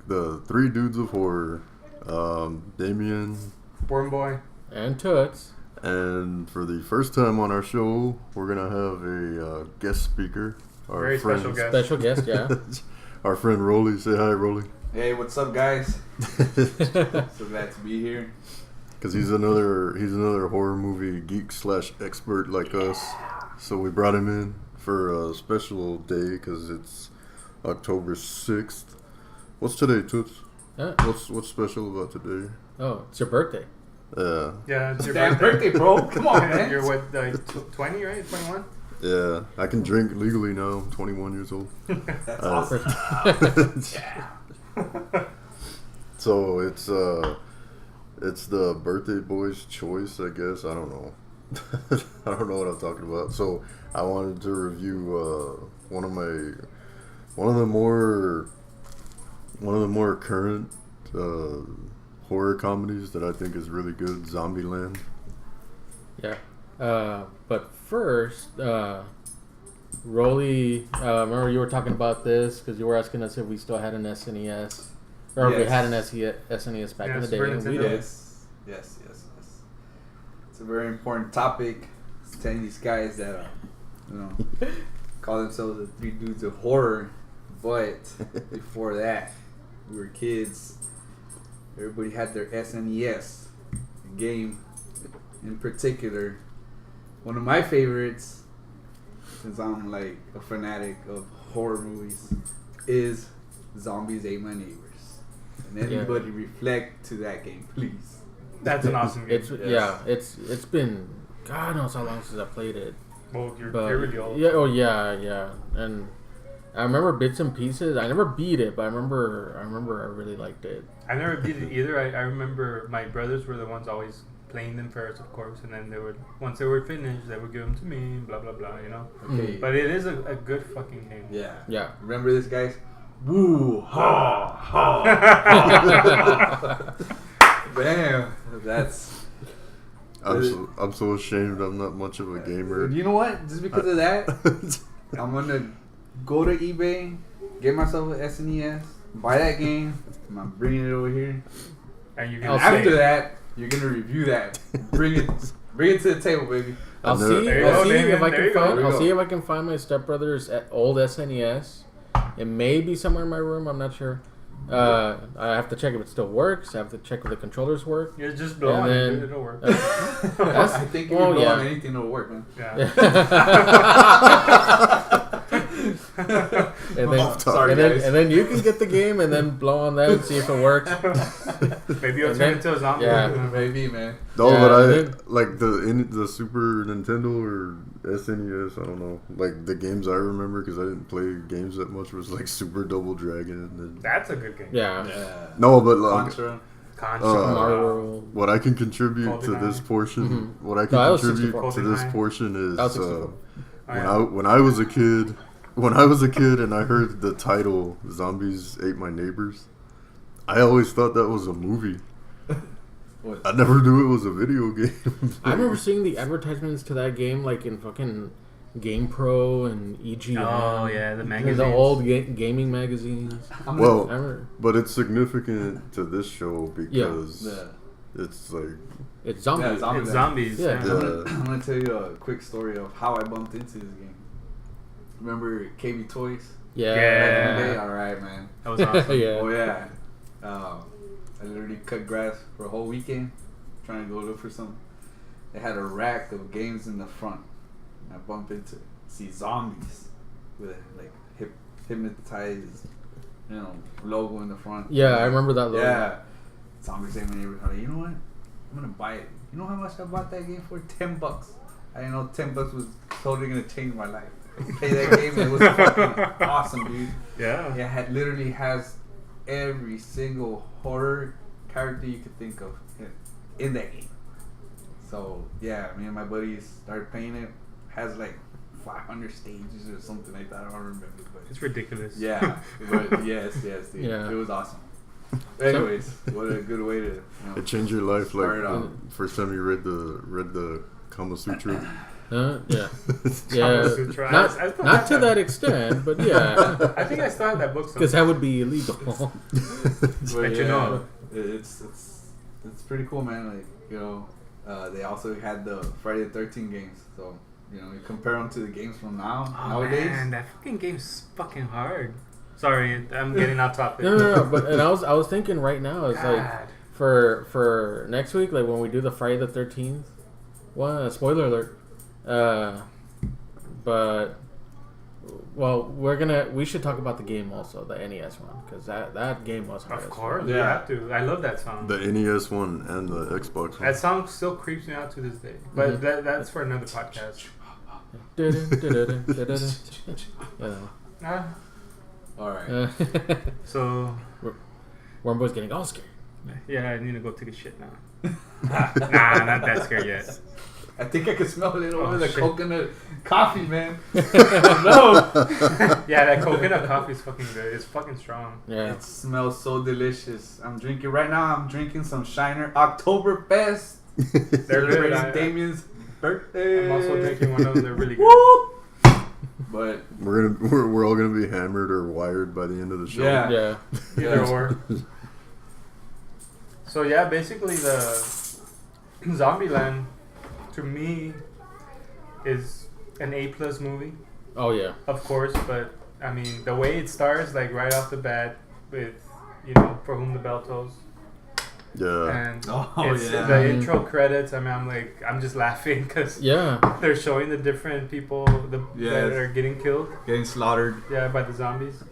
the three dudes of horror, Damien, Born Boy, and Toots. And for the first time on our show, we're gonna have a guest speaker. Our very friend, special guest. Special guest, yeah. Our friend Rolly. Say hi, Rolly. Hey, what's up, guys? So glad to be here. Because he's another horror movie geek / expert like us. So we brought him in for a special day because it's October 6th. What's today, Toots? What's special about today? Oh, it's your birthday. Yeah, it's your Damn birthday, bro. Come on, man. You're what, 20, right? 21? Yeah, I can drink legally now. I'm 21 years old. That's awesome. Yeah. So it's the birthday boy's choice, I guess. I don't know. I don't know what I'm talking about. So I wanted to review one of the more current horror comedies that I think is really good, Zombieland. Yeah. But first, Rolly, remember you were talking about this because you were asking us if we still had an SNES. Or if we had an SNES back in the day. And we did. Yes. It's a very important topic. It's telling these guys that, call themselves the three dudes of horror. But before that, we were kids. Everybody had their SNES game. In particular, one of my favorites, since I'm like a fanatic of horror movies, is Zombies Ate My Neighbors. And everybody reflect to that game, please. That's an awesome game. It's been God knows how long since I played it. Well, you're really old. Yeah. And I remember bits and pieces. I never beat it, but I remember I really liked it. I never beat it either. I remember my brothers were the ones always playing them first, of course, and then once they were finished, they would give them to me, blah blah blah, Okay. But it is a good fucking game. Yeah. Remember this, guys? Woo ha ha. Bam. That's. I'm so ashamed. I'm not much of a gamer. You know what? Just because of that, I'm gonna go to eBay, get myself an SNES, buy that game. I'm bringing it over here. And you can after that, you're gonna review that. Bring it to the table, baby. I'll see if I can find my stepbrother's old SNES. It may be somewhere in my room. I'm not sure. I have to check if it still works. I have to check if the controllers work. You're just blowing it. It'll work. I think if you blow on anything, it'll work, man. Yeah. and then you can get the game and then blow on that and see if it works. Maybe you'll turn into a zombie. Yeah, maybe, man. No, but I like the Super Nintendo or SNES. I don't know. Like the games I remember because I didn't play games that much was like Super Double Dragon. And that's a good game. Yeah. No, but like Contra. Mario World. What I can contribute to this portion. What I can contribute to this portion is when I was a kid. When I was a kid and I heard the title "Zombies Ate My Neighbors," I always thought that was a movie. What? I never knew it was a video game. I remember seeing the advertisements to that game like in fucking GamePro and EGM. Oh yeah, the magazines. The old gaming magazines. But it's significant to this show because it's like it's zombies. Yeah, it's zombies. Yeah. I'm gonna tell you a quick story of how I bumped into this game. Remember KB Toys? Yeah. All right, man. That was awesome. Yeah. Oh yeah. I literally cut grass for a whole weekend trying to go look for something. They had a rack of games in the front. And I bumped into see zombies with like hypnotized, logo in the front. Yeah, I remember that logo. Yeah. Zombies Ate My Neighbors. I'm like, you know what? I'm gonna buy it. You know how much I bought that game for? $10. I didn't know $10 was totally gonna change my life. Play that game, it was fucking awesome, dude. Yeah. It literally has every single horror character you could think of in that game. So yeah, me and my buddies started playing it. Has like 500 stages or something like that. I don't remember, but it's ridiculous. Yeah, but yes, dude. Yeah. It was awesome. Anyways, what a good way to it changed your life. Like out. first time you read the Kama Sutra. Yeah. Kama Sutra. Not to that extent, but yeah. I think I still have that book Because that would be illegal. But you know. It's pretty cool, man. Like, you know, they also had the Friday the 13th games. So, you know, you compare them to the games from nowadays. Man, that fucking game's fucking hard. Sorry, I'm getting off topic. No. But and I was thinking right now, it's God. like for next week, like when we do the Friday the 13th one, spoiler alert. But we should talk about the game also, the NES one, because that game was hard. Of course, you have to. I love that song. The NES one and the Xbox one. That song still creeps me out to this day. But that's for another podcast. All right. So, Wormboy's getting all scared. yeah, I need to go take a shit now. Nah, not that scared yet. I think I can smell it over the coconut coffee, man. No. Yeah, that coconut coffee is fucking good. It's fucking strong. Yeah. It smells so delicious. I'm drinking right now. I'm drinking some Shiner Oktoberfest. They're good. Celebrating Damien's birthday. I'm also drinking one of them. They're really good. But we're all gonna be hammered or wired by the end of the show. Yeah. Either or. So yeah, basically the Zombieland, to me, is an A+ movie. Oh yeah. Of course, but I mean the way it starts, like right off the bat, with For Whom the Bell Tolls. Yeah. And the intro credits. I mean, I'm just laughing because they're showing the different people that are getting killed, getting slaughtered. Yeah, by the zombies.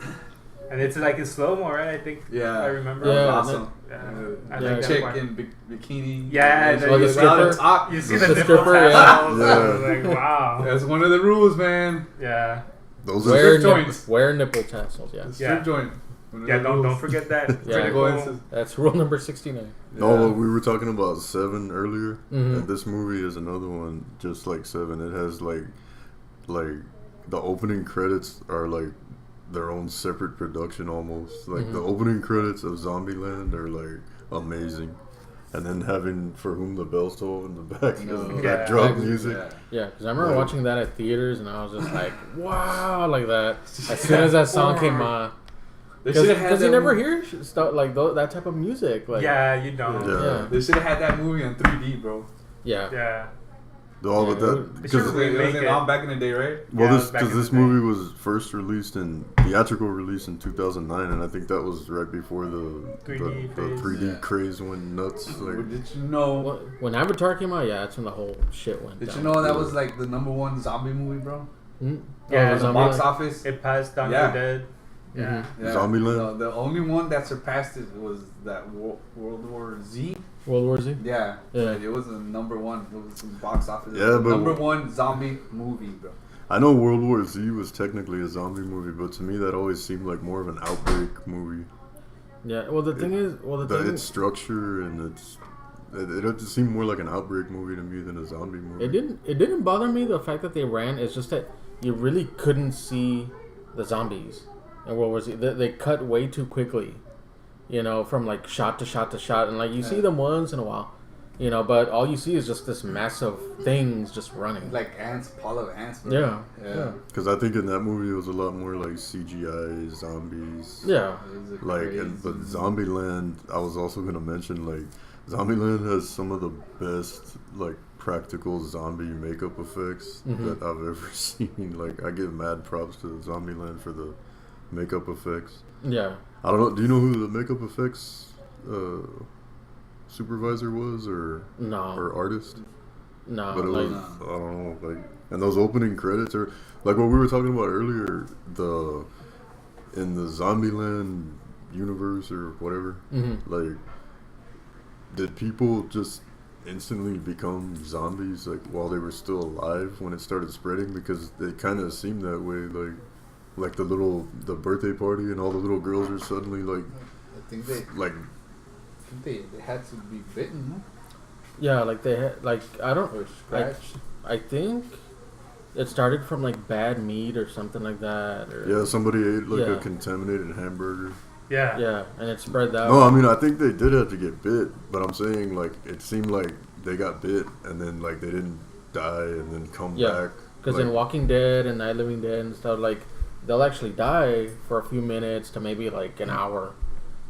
And it's like in slow-mo, right? I think. Yeah. I remember. Yeah. Awesome. I like that chick part. in bikini. Yeah. The stripper. You see the nipple stripper, tassels. yeah. I was like, wow. That's one of the rules, man. Yeah. Those strip joints. Wear nipple tassels, yeah. Strip joint. Yeah, don't forget that. Yeah. Cool. That's rule number 69. No, we were talking about 7 earlier, and this movie is another one just like 7. It has like the opening credits are like their own separate production almost. Like the opening credits of Zombieland are like amazing, and then having For Whom the Bell Tolls in the back, that drop music. Yeah, because I remember watching that at theaters, and I was just like, wow, like that. As soon as that song came on. Because you never hear stuff like that type of music. Like, yeah, you don't. Yeah. They should have had that movie on 3D, bro. Yeah. Yeah. All of that. Because it wasn't on back in the day, right? Well, this movie was first released in theatrical release in 2009, and I think that was right before the 3D craze went nuts. Like, did you know when Avatar came out? Yeah, that's when the whole shit went. Did you know that was like the #1 zombie movie, bro? Yeah, the box office. It passed Dawn of the Dead. Yeah. Zombieland. No, the only one that surpassed it was that World War Z. World War Z. Yeah. It was the #1. It was the box office. Yeah, but #1 zombie movie, bro. I know World War Z was technically a zombie movie, but to me that always seemed like more of an outbreak movie. Yeah. Well, its structure and it seemed more like an outbreak movie to me than a zombie movie. It didn't bother me the fact that they ran. It's just that you really couldn't see the zombies. And World War Z, they cut way too quickly, from like shot to shot to shot, and like you see them once in a while, but all you see is just this mass of things just running, like ants, pile of ants. Yeah. Because I think in that movie it was a lot more like CGI zombies. Yeah. But Zombieland, I was also gonna mention like Zombieland has some of the best like practical zombie makeup effects that I've ever seen. Like I give mad props to Zombieland for the makeup effects. Yeah. I don't know. Do you know who the makeup effects supervisor was, or artist? No. But it was I don't know. Like, and those opening credits are like what we were talking about earlier. In the Zombieland universe or whatever. Like, did people just instantly become zombies like while they were still alive when it started spreading? Because they kind of seemed that way. Like the birthday party and all the little girls are suddenly like. I think they had to be bitten. No? Yeah, like they had I don't. Or scratched. I think it started from like bad meat or something like that. Or, somebody ate a contaminated hamburger. Yeah. Yeah, and it spread out. No, I mean I think they did have to get bit, but I'm saying like it seemed like they got bit and then like they didn't die and then come Yeah. back. Because Like, in Walking Dead and Night Living Dead and stuff, like they'll actually die for a few minutes to maybe like an hour,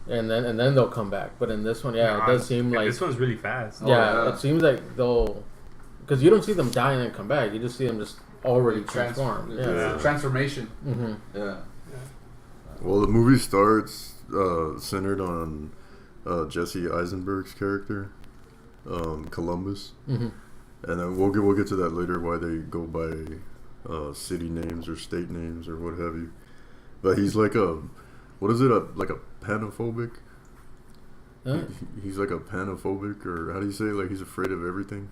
and then they'll come back. But in this one, yeah, it does seem like this one's really fast. Yeah, it seems like they'll, because you don't see them die and then come back. You just see them just already transformed. It's a transformation. Mm-hmm. Yeah. well, the movie starts centered on Jesse Eisenberg's character, Columbus, Mm-hmm. and then we'll get to that later. Why they go by city names or state names or what have you. But he's like what is it? Like a panophobic. Huh? He's like a panophobic, or how do you say? Like he's afraid of everything.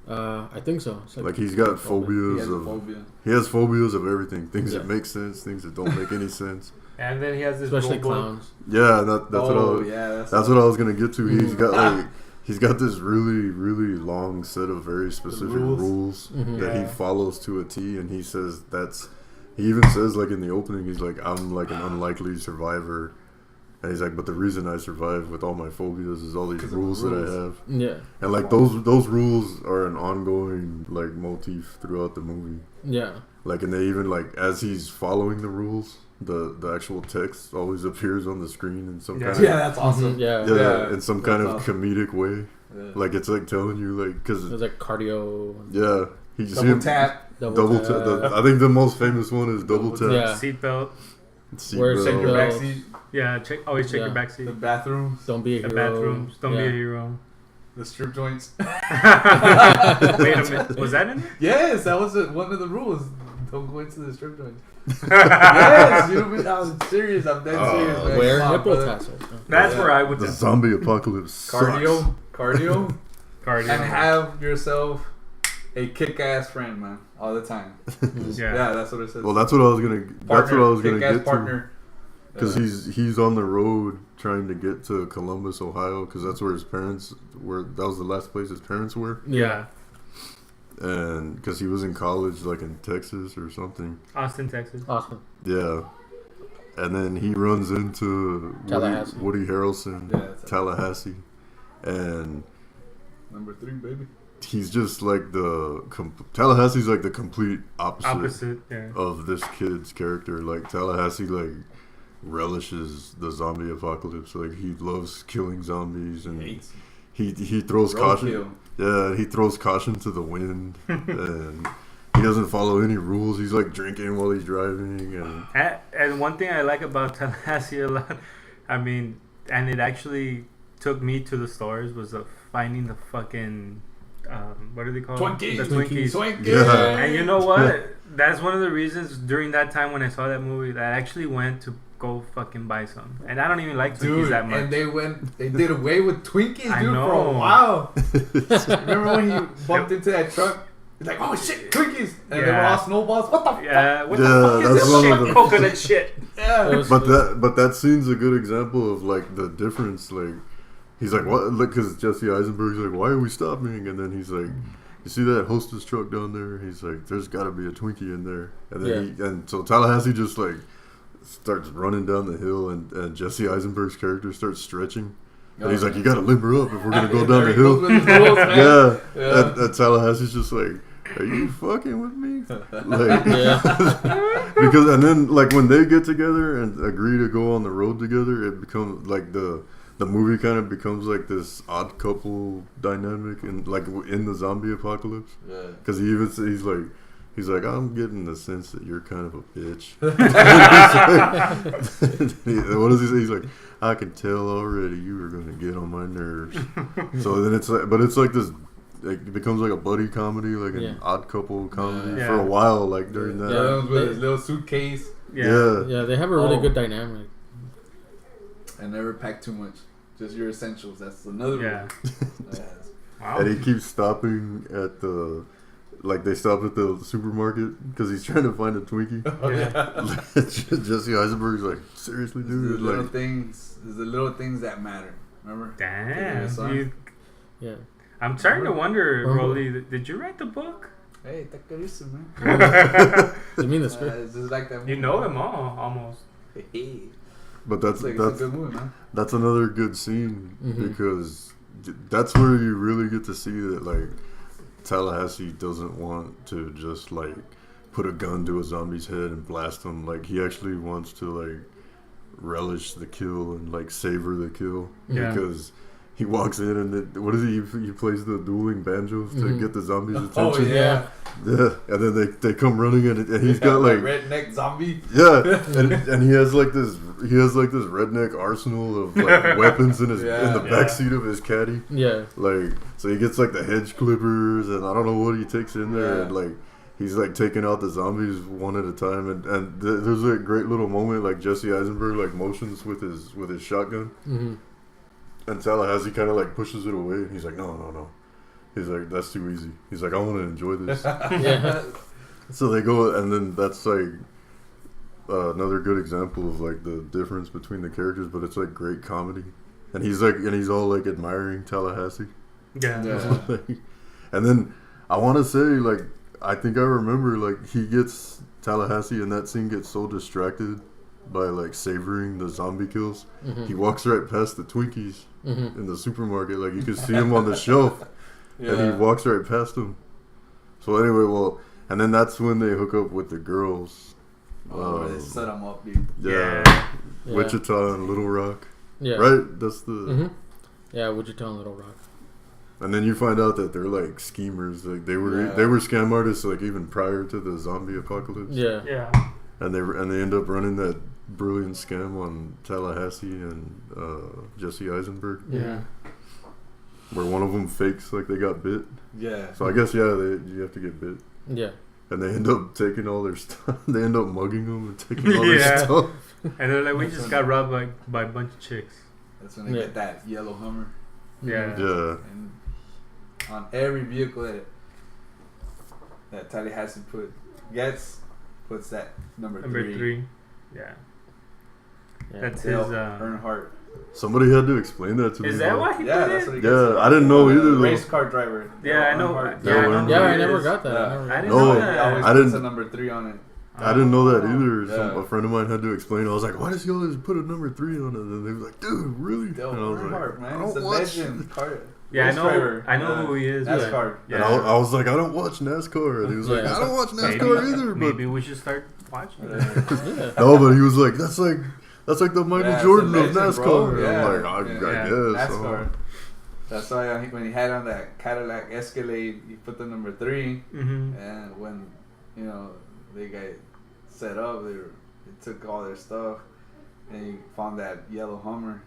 I think so. It's Like he's got He phobias has a of. phobia. He has phobias of everything. Things Yeah. that make sense, things that don't make any sense. And then he has this especially robot. clowns. Yeah, that's what I was, that's what I was gonna get to. He's got like he's got this really really long set of very specific rules Mhm. that Yeah. he follows to a T, and he says he even says like in the opening, he's like, I'm like an unlikely survivor, and he's like, but the reason I survive with all my phobias is all these 'Cause of rules the that I rules. have, Yeah, and like those rules are an ongoing like motif throughout the movie. yeah, Like, and they even like as he's following the rules, the actual text always appears on the screen in some Yeah. kind of Yeah, that's awesome. Mhm, yeah. yeah, in some kind that's of awesome. comedic way. Yeah. Like it's like telling you like because It was like cardio, yeah, he see Double him tap. double tap. I think the most famous one is double tap. Yeah. Seatbelt. Where's Check your Seatbelt. backseat. Yeah, always check Yeah. your The backseat. bathrooms. Don't be a The hero. bathrooms. Don't be a Yeah. hero. The strip joints. Wait a minute. Was that in it? Yes, that was one of the rules. Don't go into the strip joints. Yes, you know what I mean? I'm serious. I'm dead serious, man. Wear Come on, nipple brother. tassels. That's Yeah. where I would The zombie apocalypse sucks. Cardio, cardio. and have yourself a kick-ass friend, man, all the time. Yeah, that's what it says. Well, that's what I was gonna. That's what I was gonna kick-ass get to. partner. Because he's on the road trying to get to Columbus, Ohio, because that's where his parents were. That was the last place his parents were, Yeah. and because he was in college, like in Texas or something. Austin, Texas. Awesome. Yeah, and then he runs into Tallahassee. Woody Harrelson, Yeah, that's it. Tallahassee, and Number 3, baby. he's just like Tallahassee's like the complete Opposite. Yeah. of this kid's character. Like Tallahassee like relishes the zombie apocalypse. Like he loves killing zombies, and Hates. he throws caution. Roadkill. Yeah, he throws caution to the wind, and he doesn't follow any rules. He's like drinking while he's driving, and And one thing I like about Tallahassee a lot, I mean, and it actually took me to the stores, was finding the fucking, what are they called? Twinkies. The Twinkies. Twinkies. Yeah. And you know what? That's one of the reasons during that time when I saw that movie that I actually went to go fucking buy some. And I don't even like Twinkies Dude, that much. and they did away with Twinkies, I dude, for know. a while. Remember when he bumped into that truck? He's like, oh shit, Twinkies! And they were Yeah. all snowballs. What the fuck? Yeah, what Yeah, the fuck is that's this one shit? of the- Coconut shit. Yeah. It was- but that scene's a good example of like the difference. Like he's like, what? Like, because Jesse Eisenberg's like, why are we stopping? And then he's like, you see that hostess truck down there? He's like, there's got to be a Twinkie in there. And then and so Tallahassee just like starts running down the hill, and Jesse Eisenberg's character starts stretching. And he's like, you got to limber up if we're gonna go down the hill. Yeah. Yeah. And Tallahassee's just like, are you fucking with me? Like, Yeah. because and then like when they get together and agree to go on the road together, it becomes like the movie kind of becomes like this odd couple dynamic, and like in the zombie apocalypse, Yeah. because he's like I'm getting the sense that you're kind of a bitch. What does he say? He's like, I can tell already you are gonna get on my nerves. So then it's like, but it's like this. Like, it becomes like a buddy comedy, like an odd couple comedy Yeah. for a while, like during that. Yeah, that was with his little suitcase Yeah. Yeah, they have a really Oh. good dynamic. and never pack too much. Just your essentials. That's another Yeah. rule. Yes. Wow. And he keeps stopping at they stop at the supermarket because he's trying to find a Twinkie. Oh, yeah. Jesse Eisenberg's like, seriously, It's dude? the little Like, things. It's the little things that matter. Remember? Damn. You, Yeah. I'm starting to wonder, Remember- Rolly, did you write the book? Hey, está carísimo, man. You mean the script? It's just like that movie. You know them all, almost. Hey. but that's It's a good movie, man. that's another good scene Mhm. because that's where you really get to see that like Tallahassee doesn't want to just like put a gun to a zombie's head and blast him. Like he actually wants to like relish the kill and like savor the kill because he walks in and what is he plays the dueling banjos to get the zombies' attention. Yeah, and then they come running and he's got like redneck zombie. Yeah, and he has like this redneck arsenal of like weapons in the backseat of his caddy. Yeah, like so he gets like the hedge clippers and I don't know what he takes in there and like he's like taking out the zombies one at a time and there's a great little moment like Jesse Eisenberg like motions with his shotgun. And Tallahassee kind of like pushes it away and he's like no. He's like, that's too easy. He's like, I want to enjoy this. So they go, and then that's like another good example of like the difference between the characters, but it's like great comedy. And he's all like admiring Tallahassee. Yeah. And then I want to say like, I think I remember like Tallahassee in that scene gets so distracted by like savoring the zombie kills. He walks right past the Twinkies in the supermarket. Like you can see him on the shelf. And he walks right past him. So anyway, and then that's when they hook up with the girls. They set them up, dude. Yeah. Wichita and Little Rock. Yeah. Right? That's the... Yeah, Wichita and Little Rock. And then you find out that they're like schemers. Like they were scam artists like even prior to the zombie apocalypse. Yeah. Yeah. And they end up running that brilliant scam on Tallahassee and Jesse Eisenberg. Yeah. Where one of them fakes like they got bit. Yeah. So I guess you have to get bit. Yeah. And they end up taking all their stuff. They end up mugging them and taking all their stuff. And they're like, we just got robbed by a bunch of chicks. That's when they get that yellow Hummer. Yeah. Yeah. And on every vehicle that Tallahassee puts that number three. Yeah. That's his Earnhardt. Somebody had to explain that to me. Is that why he did that's it? what he Yeah, I didn't know either. Race car driver. Yeah, I know. I never got that. I didn't know that. He always puts a number 3 on it. I didn't know that either. A friend of mine had to explain. I was like, why does he always put a number 3 on it? And they were like, dude, really? Dale and I was Earnhardt, like, man. He's a legend. I know who he is. NASCAR. Yeah. And I was like, I don't watch NASCAR. And he was like, I don't watch NASCAR either. But maybe we should start watching. No, but he was like, that's like the Michael Jordan of NASCAR. Bro. I'm like, I guess. NASCAR. That's why I think when he had on that Cadillac Escalade, he put the number 3. And when they got set up, they took all their stuff, and he found that yellow Hummer.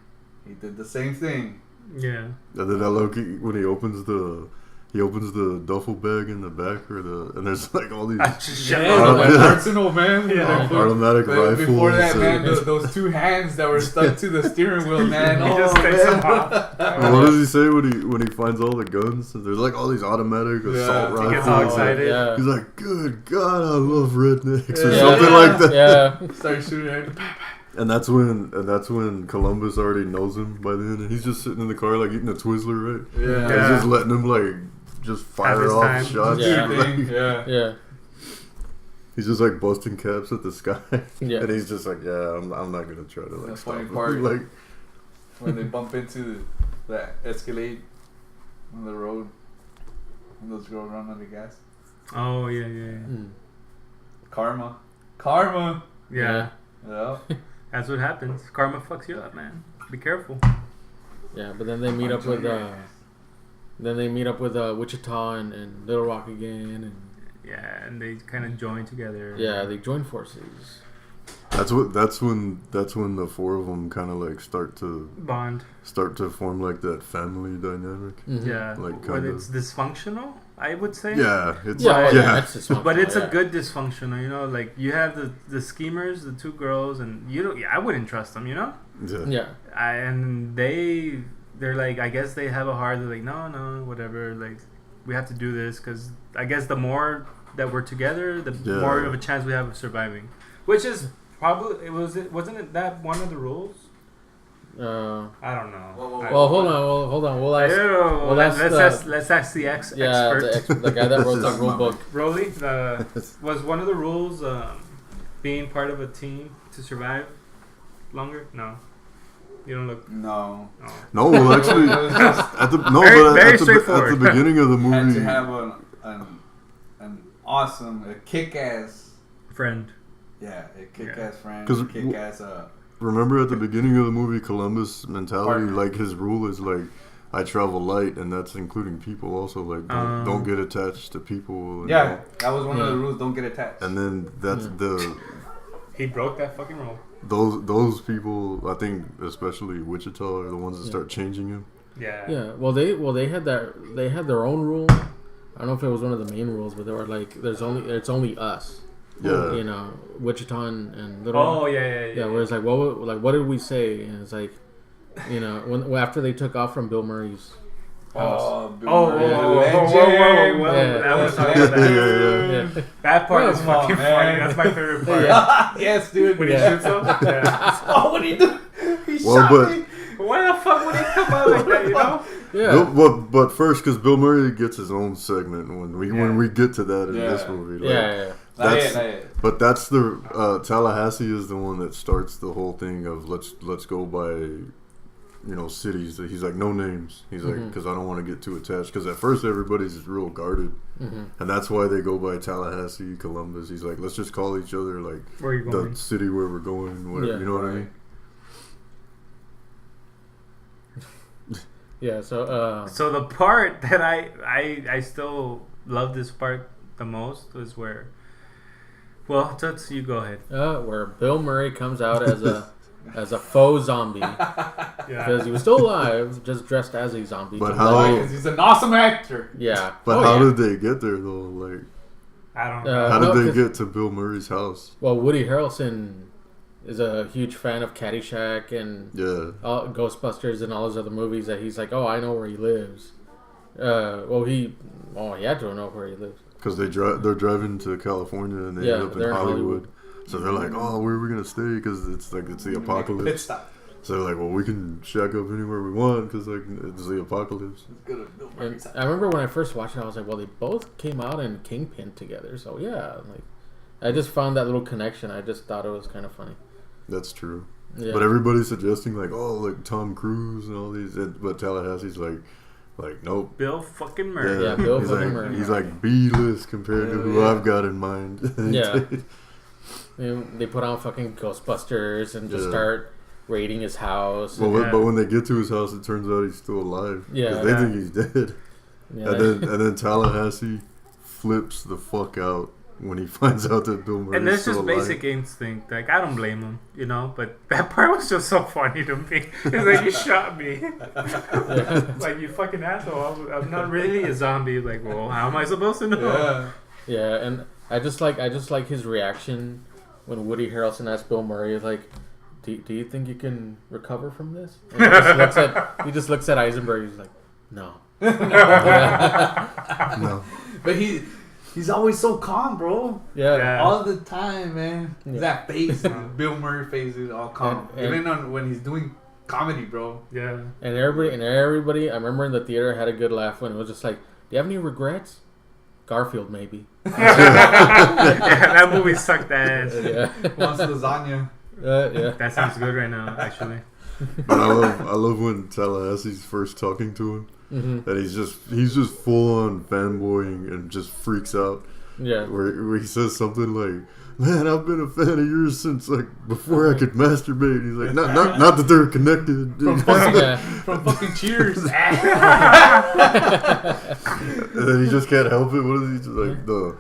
He did the same thing. Yeah. And then I look when he opens the duffel bag in the back, and there's like all these arsenal, man. Automatic rifles. Before that, man, those 2 hands that were stuck to the steering wheel, man. He just takes them off. What does he say when he finds all the guns? There's like all these automatic assault rifles. He gets all excited. Yeah. He's like, "Good God, I love rednecks," or something like that. Yeah. Start shooting. And that's when Columbus already knows him by then, and he's just sitting in the car like eating a Twizzler, right? Yeah. And he's just letting him like just fire off time. shots. Yeah. He's just like busting caps at the sky. Yeah. And he's just like, I'm not gonna try to like the stop funny him. part, Like when they bump into that Escalade on the road, and those girls run on the gas. Oh yeah. Karma. Yeah. Yeah. That's what happens. Karma fucks you up, man. Be careful. Yeah, but then they meet up with Wichita and Little Rock again, and they kind of join together. Yeah, they join forces. that's when the 4 of them kind of like start to form like that family dynamic. Yeah, like when it's dysfunctional, I would say. Yeah, it's it's dysfunctional. But it's a good dysfunctional, like you have the schemers, the 2 girls, and I wouldn't trust them, Yeah. And they're like, I guess they have a heart. They're like, no, whatever. Like, we have to do this because I guess the more that we're together, the more of a chance we have of surviving. Which is probably wasn't it that one of the rules? I don't know. Well, hold on. We'll ask. Let's ask the expert. The guy that wrote the rule book. Rolly, was one of the rules being part of a team to survive longer? No. You don't look. No. No, well, actually, at the beginning of the movie, had to have an awesome, a kick-ass friend. Yeah, a kick-ass friend. 'Cause kick-ass. Remember at the beginning of the movie, Columbus mentality, Partner. like his rule is like, I travel light, and that's including people also. Like, don't get attached to people. Yeah, that was one of the rules. Don't get attached. And then that's He broke that fucking rule. those people, I think, especially Wichita, are the ones that start changing him. Yeah. Yeah. Well, they had their own rule. I don't know if it was one of the main rules, but they were like, it's only us. Yeah. You know, Wichita and Little. Oh yeah. Yeah. Where it's like, what did we say? And it's like, you know, when after they took off from Bill Murray's house. Whoa. That was talking about that. Yeah. That part is fucking funny. That's my favorite part. Yes, dude. When he shoots him. Yeah. Oh, what did he do? He Well, shot but- me. Why the fuck would he come out like that? You know? Yeah. But first, because Bill Murray gets his own segment when we get to that in this movie. Like, Yeah. Not yet. But that's the Tallahassee is the one that starts the whole thing of let's go by, cities. He's like, no names. He's like, because I don't want to get too attached. Because at first everybody's real guarded, and that's why they go by Tallahassee, Columbus. He's like, let's just call each other like Where you going? the city where we're going. Whatever, you know what I mean? Yeah. So. So the part that I still love this part the most was where. Well, Toots, you go ahead. Where Bill Murray comes out as a faux zombie Yeah. because he was still alive, just dressed as a zombie. But how? Because he's an awesome actor. Yeah. But how did they get there though? Like, I don't know. how no, did they get to Bill Murray's house? Well, Woody Harrelson is a huge fan of Caddyshack and Ghostbusters and all those other movies that he's like, oh, I know where he lives. He had to know where he lives. Because they're driving to California and they end up in Hollywood. So they're like, oh, where are we going to stay? Because it's the apocalypse. Pit stop. So they're like, well, we can shack up anywhere we want because it's the apocalypse. And I remember when I first watched it, I was like, well, they both came out in Kingpin together. So yeah, like I just found that little connection. I just thought it was kind of funny. That's true. Yeah. But everybody's suggesting like, oh, like Tom Cruise and all these. But Tallahassee's like, nope. Bill fucking Murray. Yeah, Bill he's fucking like, Murray. He's like B-list compared to who I've got in mind. Yeah. They put on fucking Ghostbusters and just start raiding his house. But when they get to his house, it turns out he's still alive. Yeah. Because they think he's dead. Yeah. And then Tallahassee flips the fuck out when he finds out that Bill Murray's And there's still just alive. basic instinct. Like, I don't blame him, But that part was just so funny to me. It's like, you shot me. Like, you fucking asshole. I'm not really a zombie. Like, well, how am I supposed to know? Yeah, and I just like his reaction when Woody Harrelson asked Bill Murray, like, do you think you can recover from this? And he just looks at Eisenberg. He's like, no. No. But he's always so calm, bro. Yeah. All the time, man. Yeah. That face, Bill Murray face is all calm. And Even on when he's doing comedy, bro. Yeah. And everybody, I remember in the theater had a good laugh when it was just like, do you have any regrets? Garfield, maybe. Yeah, that movie sucked ass. Yeah. Wants lasagna. Yeah. That sounds good right now, actually. But I love when Tallahassee's first talking to him. Mm-hmm. And he's just full on fanboying and just freaks out. Yeah. Where he says something like, "Man, I've been a fan of yours since like before I could masturbate." He's like, "Not that they're connected." From fucking Cheers. And then he just can't help it. What is he just like the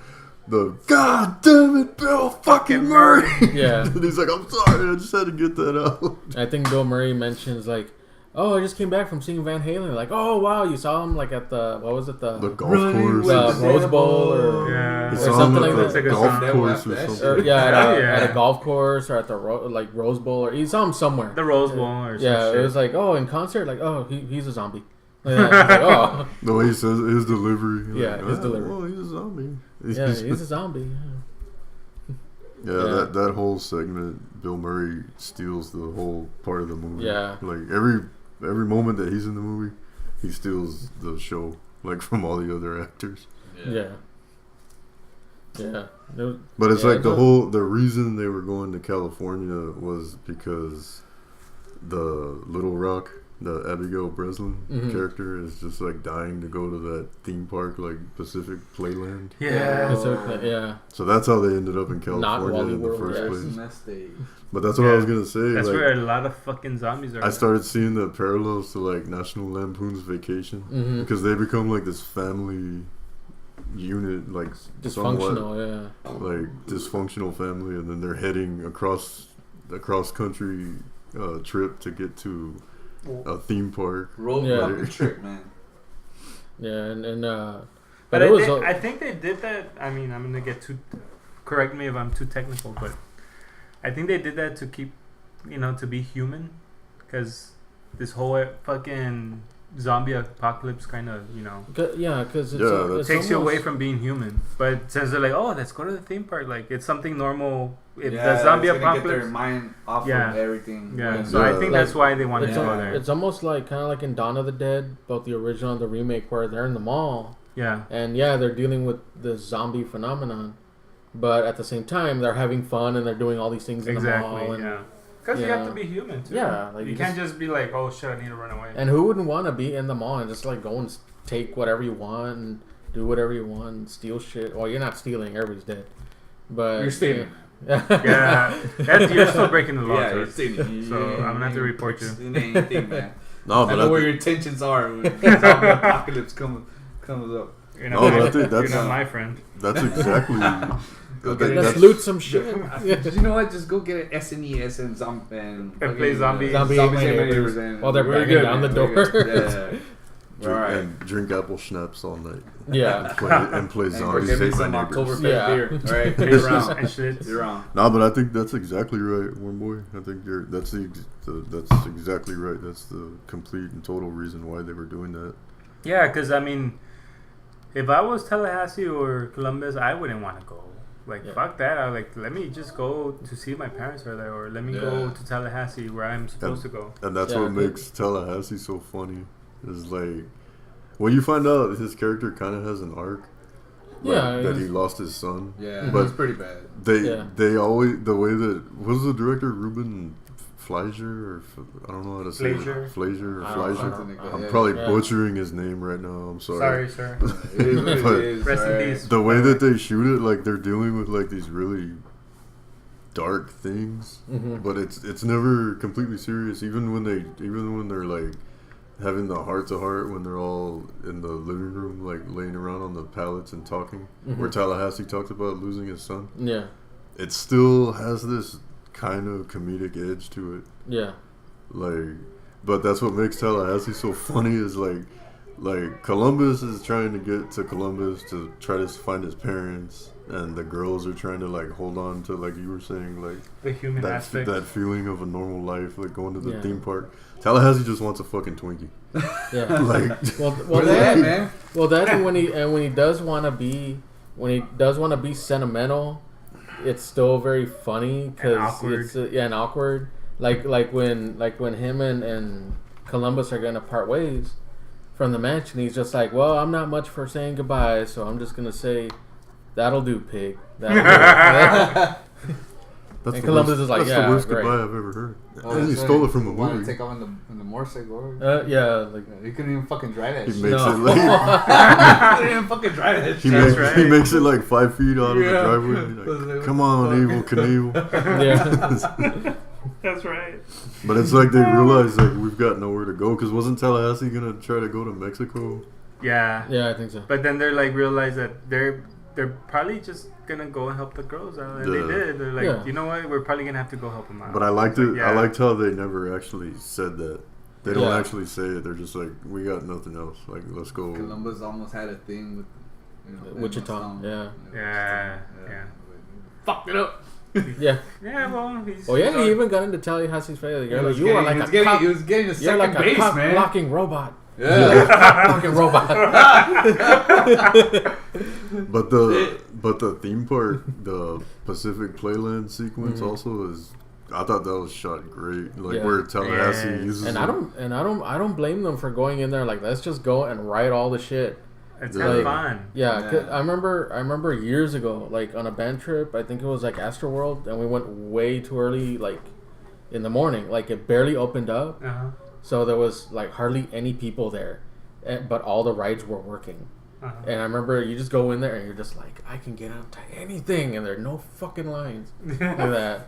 God damn it, Bill fucking Murray? Yeah. And he's like, "I'm sorry, I just had to get that out." I think Bill Murray mentions like, oh, I just came back from seeing Van Halen. Like, oh wow, you saw him like at the The golf Really? course. the Rose Bowl or Yeah. He or saw him something at like the that. golf Like course that or shit. something. At a golf course or at the Rose Bowl, or he saw him somewhere. The Rose Bowl or some Yeah, shit. it was like, oh, in concert, like, oh, he's a zombie. Like, like, oh, The way he says it, his delivery. He's Yeah, like, his delivery. Well, he's a zombie. yeah, he's a zombie. Yeah. Yeah, that whole segment, Bill Murray steals the whole part of the movie. Yeah. Like every moment that he's in the movie, he steals the show, like from all the other actors. Yeah. But it's Yeah, like the reason they were going to California was because the Little Rock, the Abigail Breslin character is just like dying to go to that theme park, like Pacific Playland. Yeah. Yeah. So that's how they ended up in California in the first place. But that's what I was gonna say. That's like, where a lot of fucking zombies are. I started seeing the parallels to like National Lampoon's Vacation because they become like this family unit, like dysfunctional, like dysfunctional family, and then they're heading across country trip to get to a theme park. Road trip, man. Yeah, and but I think they did that. I mean, I'm gonna get too. Correct me if I'm too technical, but I think they did that to keep, to be human, because this whole fucking zombie apocalypse kind of, because it takes you away from being human. But since they're like, oh, let's go to the theme park, like it's something normal. If the zombie apocalypse, get their mind off of everything. Yeah, so I think that's why they wanted to go there. It's almost like kind of like in Dawn of the Dead, both the original and the remake, where they're in the mall. Yeah, and they're dealing with the zombie phenomenon, but at the same time they're having fun and they're doing all these things in the mall. And, because you have to be human too. Yeah, like you can't just be like, oh shit, I need to run away. And who wouldn't want to be in the mall and just like go and take whatever you want and do whatever you want and steal shit? Well, you're not stealing; everybody's dead. But you're stealing. You're still breaking the law. Yeah, you're stealing. So I'm gonna have to report you. Anything, man. No, but I know where your intentions are when the zombie apocalypse comes up. You're not my friend. That's exactly. Let's loot some shit. You know what? Just go get an SNES and play zombies. While they're banging down the door. And drink apple schnapps all night. Yeah. And play zombies. Get some Oktoberfest beer. All right, pay around and shit. You're wrong. No, but I think that's exactly right, Warm Boy. I think that's exactly right. That's the complete and total reason why they were doing that. Yeah, because I mean, if I was Tallahassee or Columbus, I wouldn't want to go. Like, fuck that. I like, let me just go to see my parents are there, or let me go to Tallahassee where I'm supposed to go. And that's what makes Tallahassee so funny. Is like, when you find out his character kind of has an arc. That he lost his son. Yeah, but it's pretty bad. They always, the way that, was the director Ruben Fleischer, or I don't know how to say Fleischer. I'm probably butchering his name right now. I'm sorry. Sorry, sir. It is what it is. Rest in peace. The way that they shoot it, like they're dealing with like these really dark things, but it's never completely serious. Even when they're like having the heart to heart, when they're all in the living room, like laying around on the pallets and talking, where Tallahassee talks about losing his son. Yeah, it still has this kind of comedic edge to it. Yeah. Like, but that's what makes Tallahassee so funny is like Columbus is trying to get to Columbus to try to find his parents, and the girls are trying to like hold on to, like you were saying, like the human aspect, that feeling of a normal life, like going to the theme park. Tallahassee just wants a fucking Twinkie. Yeah. Like, well, that when he does want to be sentimental, it's still very funny because it's and awkward. Like when him and Columbus are gonna part ways from the mansion, he's just like, well, I'm not much for saying goodbye, so I'm just gonna say, that'll do, pig. That's and Columbus is like, that's the worst goodbye I've ever heard. And he stole it from a movie. Want to take off in the motorcycle? You couldn't even fucking drive that shit. He makes it like he couldn't even fucking drive that shit. He makes it like 5 feet out of the driveway. Like, come on, Evel Knievel. Yeah. That's right. But it's like they realize like we've got nowhere to go, because wasn't Tallahassee gonna try to go to Mexico? Yeah. Yeah, I think so. But then they're like realize that they're probably just gonna go and help the girls out, and they did. They're like, you know what? We're probably gonna have to go help them out. But I liked it. I liked how they never actually said that. They don't actually say it. They're just like, we got nothing else. Like, let's go. Columbus almost had a thing with Wichita. Yeah. Fucked it up. Yeah. Yeah, well, he even got into Tallahassee's face. You are like he was getting a second base, man. Blocking robot. Yeah. Fucking robot. But the theme park, the Pacific Playland sequence also is. I thought that was shot great. Like where Tallahassee uses. And I don't blame them for going in there like, let's just go and write all the shit. It's kind of fun. Yeah, I remember years ago, like on a band trip, I think it was like Astroworld, and we went way too early, like in the morning, like it barely opened up. So there was like hardly any people there, but all the rides were working. And I remember you just go in there and you're just like, I can get onto anything, and there are no fucking lines like that.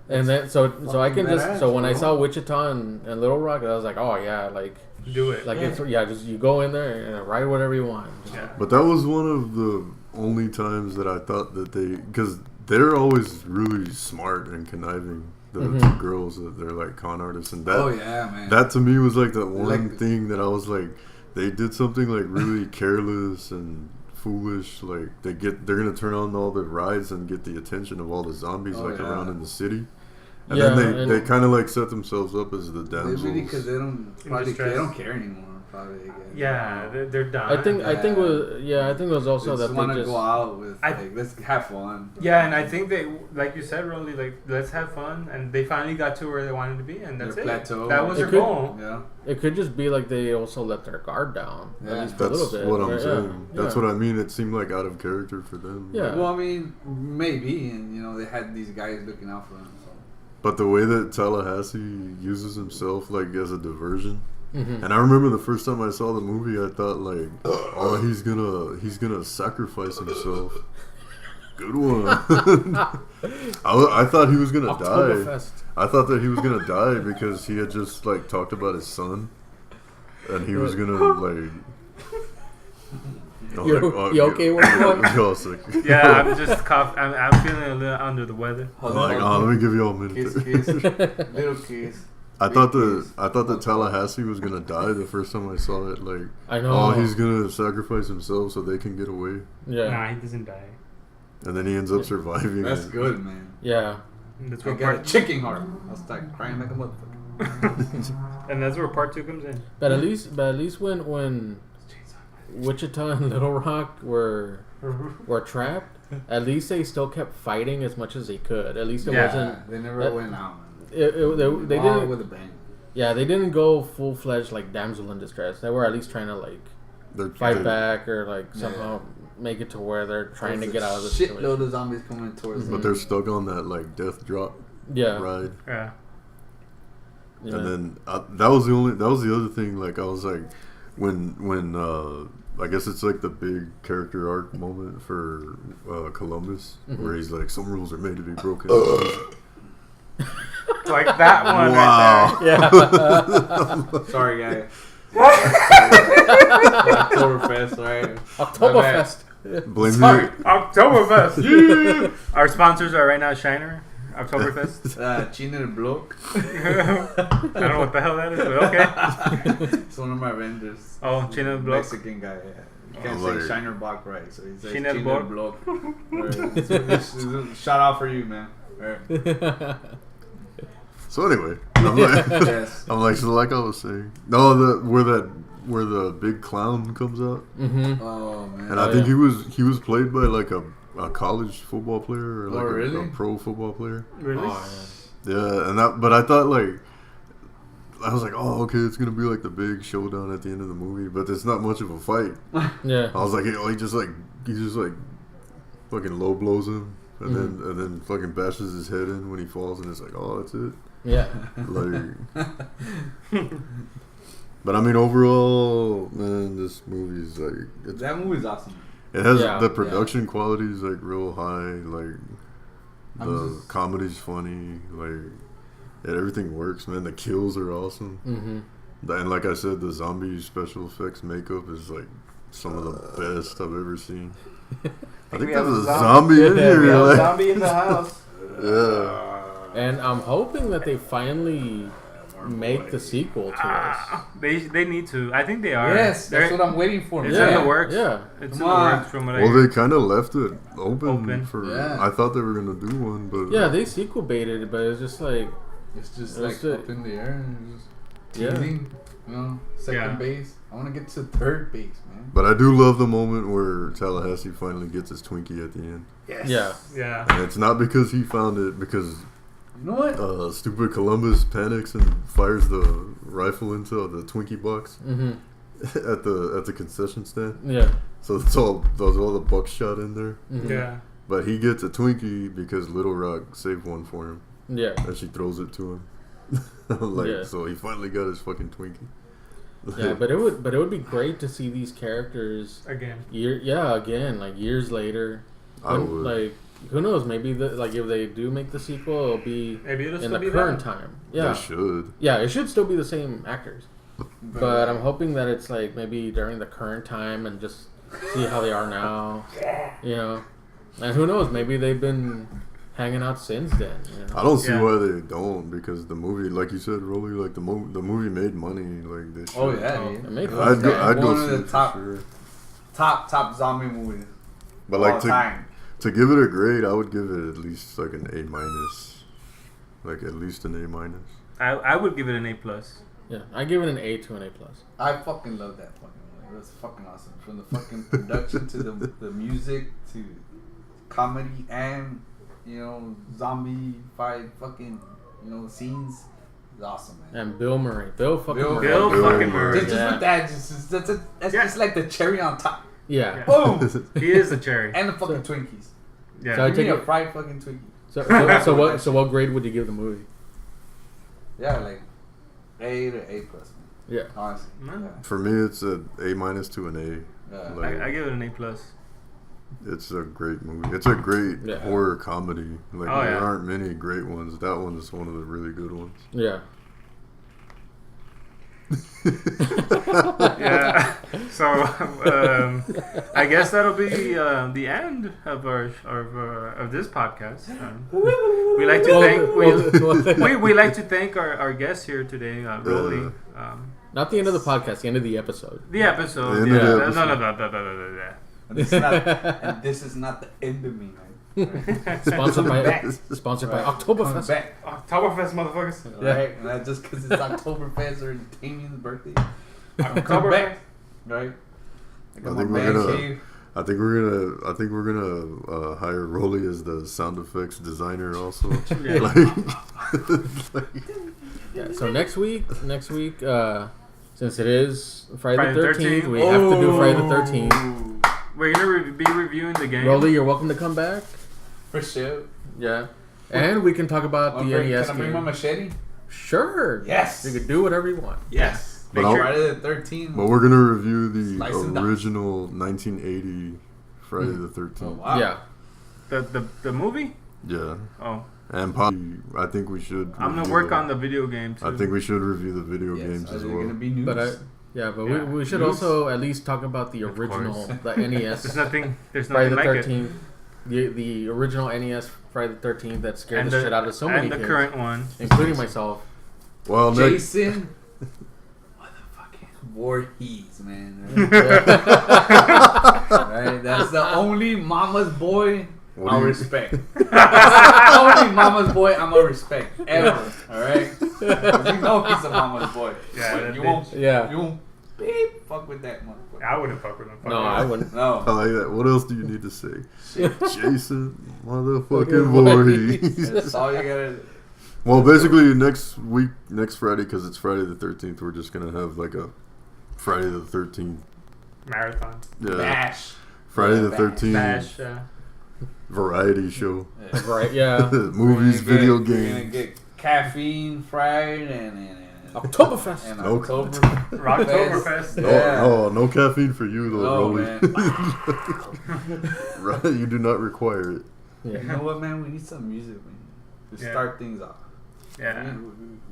And then so I can just when I saw Wichita and Little Rock, I was like, oh yeah, like do it. Like it's just you go in there and ride whatever you want. Yeah. But that was one of the only times that I thought that because they're always really smart and conniving. The two girls that they're like con artists, and that man. That to me was like the one thing that I was like, they did something like really careless and foolish. Like they're gonna turn on all the rides and get the attention of all the zombies around in the city. And then they kind of like set themselves up as the damsels. Maybe because they don't care anymore. Probably. Again. Yeah, they're done. I think it was also they that want they to just go out with let's have fun. Yeah, and I think they, like you said, Rolly, like let's have fun, and they finally got to where they wanted to be, and that's their it. Plateau. That was their goal. Yeah. It could just be like they also let their guard down at least a little bit. That's what I'm saying. Yeah. That's what I mean. It seemed like out of character for them. Yeah. Well, I mean, maybe, and they had these guys looking out for them. So. But the way that Tallahassee uses himself like as a diversion. And I remember the first time I saw the movie, I thought like, oh, he's gonna sacrifice himself. Good one. I thought he was gonna die. I thought that he was gonna die because he had just like talked about his son, and he was gonna like. You okay with that? Yeah, I'm just coughing. I'm feeling a little under the weather. Like, let me give you all a minute. Kiss. Little kiss. I thought that Tallahassee was gonna die the first time I saw it. Like, I know. Oh, he's gonna sacrifice himself so they can get away. Yeah. Nah, he doesn't die. And then he ends up surviving. That's good, man. Yeah. That's I where got a chicken heart. I'll start crying like a motherfucker. And that's where part 2 comes in. But at least when Wichita and Little Rock were trapped, at least they still kept fighting as much as they could. At least it wasn't. They never went out. They didn't with a bang. Yeah, they didn't go full fledged like damsel in distress. They were at least trying to like fight back or like somehow make it to where they're trying to get out of the situation. Shitload of zombies coming towards them. But they're stuck on that like death drop ride. Yeah. And then that was the other thing. Like I was like, when I guess it's like the big character arc moment for Columbus, where he's like, some rules are made to be broken. Like that one. Wow. Right there. Sorry, guys. Oktoberfest, right? Oktoberfest. Blame Sorry, me. Oktoberfest. Yeah. Our sponsors are right now Shiner, Oktoberfest. China and Block. I don't know what the hell that is, but okay. It's one of my vendors. Oh, China Block. Mexican guy. Yeah. You can't like say Shiner Block right, so he says China China Block. Block. Shout out for you, man. Right. So anyway, I'm like, Yes. I'm like, so like I was saying, no, where the big clown comes out, Oh man. and I think he was played by like a college football player or like really? a pro football player. Really? Oh, Yeah, but I thought like, I was like, oh, okay, it's gonna be like the big showdown at the end of the movie, but it's not much of a fight. yeah. I was like, he just fucking low blows him, and then fucking bashes his head in when he falls, and it's like, oh, that's it. Yeah. Like, but I mean, overall, man, this movie's like That movie's awesome. it has Yeah. the production quality is like real high. Like the comedy's funny. Like everything works, man. The kills are awesome. And like I said, the zombie special effects makeup is like some of the best I've ever seen. I think there's a zombie in here. We have a Like, zombie in the house. yeah. And I'm hoping that they finally make the sequel to this. They need to. I think they are. Yes, that's what I'm waiting for. It's man. in the works. Yeah. It's Come in the on. works from what I Well, hear. they kind of left it open for. Yeah. I thought they were gonna do one, but Yeah, they sequel baited it, but it's just like It's just That's like it. up in the air and just Yeah. teasing. Second Yeah. base. I want to get to third base, man. But I do love the moment where Tallahassee finally gets his Twinkie at the end. Yes. Yeah. Yeah. And it's not because he found it, because You know what? stupid Columbus panics and fires the rifle into the Twinkie box at the concession stand. Yeah. So there's all the buckshot in there. Yeah. But he gets a Twinkie because Little Rock saved one for him, Yeah. and she throws it to him. So he finally got his fucking Twinkie. Yeah, but it would be great to see these characters again. Again, like years later. I would. Like, who knows? Maybe if they do make the sequel, it'll be in the current time. Yeah, they should. Yeah, it should still be the same actors. But I'm hoping that it's like maybe during the current time and just see how they are now. You know, and who knows? Maybe they've been hanging out since then. You know? I don't see why they don't, because the movie, like you said, Rolly, like the movie made money. Like they should. Oh yeah, it made I'd go one see of the it for top zombie movies. But like time. to give it a grade, I would give it at least like an A-, like at least an A-. I would give it an A+. Yeah, I give it an A to an A+. I fucking love that fucking movie. It was fucking awesome. From the fucking production to the music to comedy and zombie fight fucking scenes. It's awesome, man. And Bill Murray. Bill fucking Murray. Just with that, that's just like the cherry on top. Yeah. Boom. He is the cherry. And the fucking Twinkies. Yeah. So I Give me a fried fucking Twinkie. So what grade would you give the movie? Yeah, like A to A+. Man. Yeah. Honestly. Yeah. For me, it's an A- to an A. Yeah. Like, I give it an A+. It's a great movie. It's a great horror comedy. Like there aren't many great ones. That one is one of the really good ones. Yeah. Yeah. So I guess that'll be the end of of this podcast. We like to we like to thank our guests here today, Rolly. Not the end of the podcast. The end of the episode. The episode. The end of the No. And this is not the end of me, man. Sponsored by Oktoberfest. Oktoberfest, motherfuckers. Right? Not just because it's Oktoberfest or Damien's birthday. Oktoberfest. Right? I think we're gonna hire Rolly as the sound effects designer also. Yeah. So next week, since it is Friday the 13th, we have to do Friday the 13th. We're gonna be reviewing the game. Rolly, you're welcome to come back. For sure. Yeah. And we can talk about the NES Can I bring my machete? Sure. Yes. You can do whatever you want. Yes. Friday the 13th. But we're gonna review the original 1980 Friday the 13th. Oh, wow. Yeah. The movie? Yeah. Oh. And probably, I think we should. I'm gonna work on the video game too. I think we should review the video games as well. Gonna be news? But we should also at least talk about the original, the NES. There's nothing Friday the like 13th. The original NES Friday the 13th that scared the shit out of so many kids. And the current one, including myself. Well, Jason. Voorhees, man. Right? That's the only mama's boy I'll respect. That's the only mama's boy I'm gonna respect ever. Alright? You know he's a mama's boy. Yeah, you won't beep, fuck with that motherfucker. I wouldn't fuck with him. I wouldn't. No. I like that. What else do you need to say? Jason motherfucking Voorhees. That's all you gotta do. Well, basically next Friday, because it's Friday the 13th, we're just gonna have like a Friday the 13th marathon. Yeah. Bash. Friday the 13th. Bash. Variety show. Right, yeah. Movies, video games. We're gonna get caffeine fried and Oktoberfest. And Oktoberfest. No caffeine for you though, Rolly. Man. Right, you do not require it. Yeah. You know what, man? We need some music, man, to start things off. Yeah.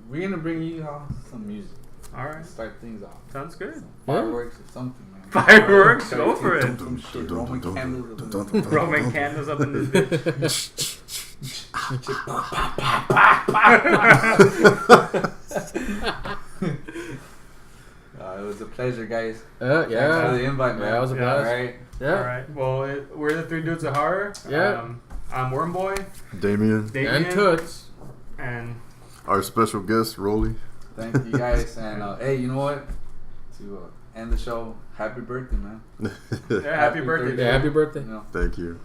We're gonna bring you all some music. All right. Start things off. Sounds good. Some fireworks or something, man. Fireworks? Go for it. Some shit. Roman candles. Roman candles up in this bitch. It was a pleasure, guys. Yeah. Thanks for the invite, man. Yeah, it was a blast. All right. Yeah. All right. Well, we're the Three Dudes of Horror. Yeah. I'm Wormboy. Damien. And Toots. And our special guest, Rolly. Thank you, guys. And hey, you know what? To end the show, happy birthday, man. Yeah, happy birthday. Yeah, happy birthday. You know, Thank you.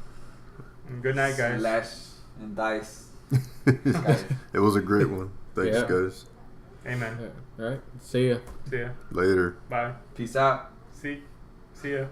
And good night, guys. Slash and dice. It was a great one. Thanks, guys. Amen. All right. See ya. See ya. Later. Bye. Peace out. See ya.